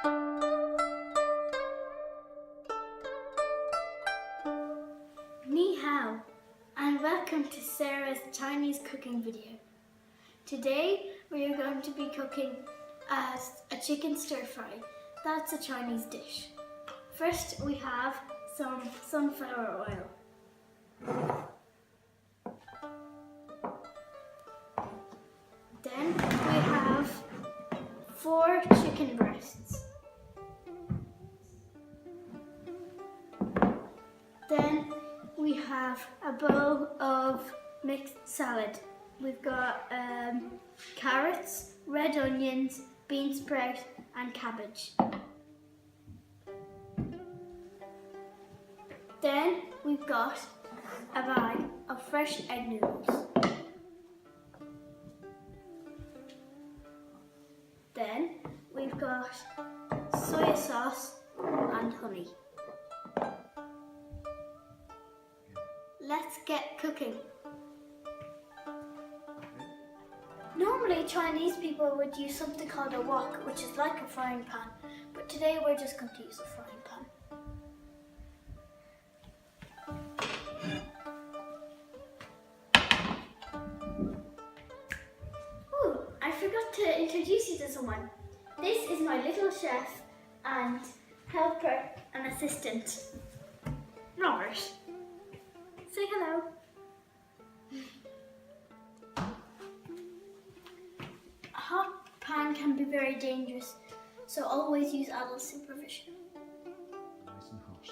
Ni hao, and welcome to Sarah's Chinese cooking video. Today we are going to be cooking a chicken stir fry. That's a Chinese dish. First we have some sunflower oil. Then we have 4 chicken breasts. Then we have a bowl of mixed salad. We've got carrots, red onions, bean sprout and cabbage. Then we've got a bag of fresh egg noodles. Then we've got soy sauce and honey. Let's get cooking. Normally Chinese people would use something called a wok, which is like a frying pan, but today we're just going to use a frying pan. Ooh, I forgot to introduce you to someone. This is my little chef and helper and assistant, Robert. Say hello. A hot pan can be very dangerous, so always use adult supervision. Nice and hot.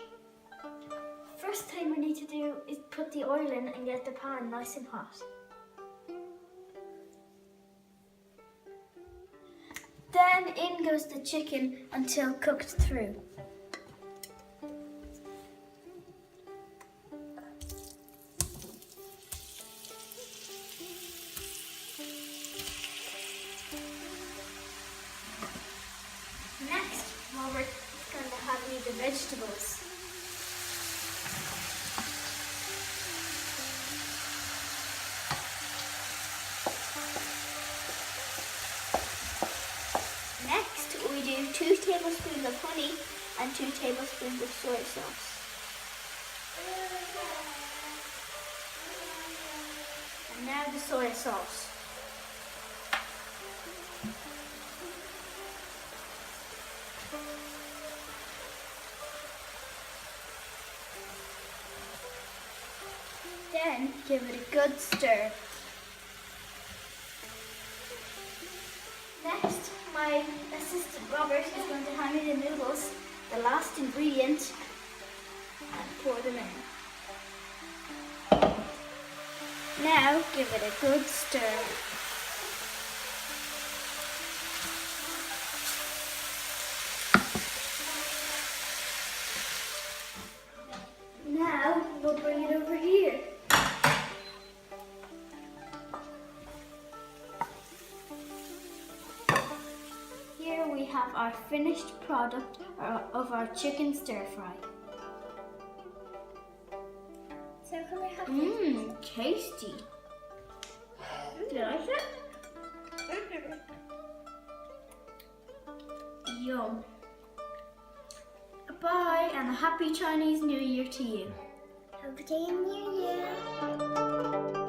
First thing we need to do is put the oil in and get the pan nice and hot. Then in goes the chicken until cooked through. Next, Robert's going to hand me the vegetables. Next, we do 2 tablespoons of honey and 2 tablespoons of soy sauce. And now the soy sauce. Then give it a good stir. Next, my assistant Robert is going to hand me the noodles, the last ingredient, and pour them in. Now give it a good stir. Now we'll bring it over here. Here we have our finished product of our chicken stir fry. So can I have Mmm, tasty. Do you like it? Yum. Bye and a happy Chinese New Year to you. Happy New Year.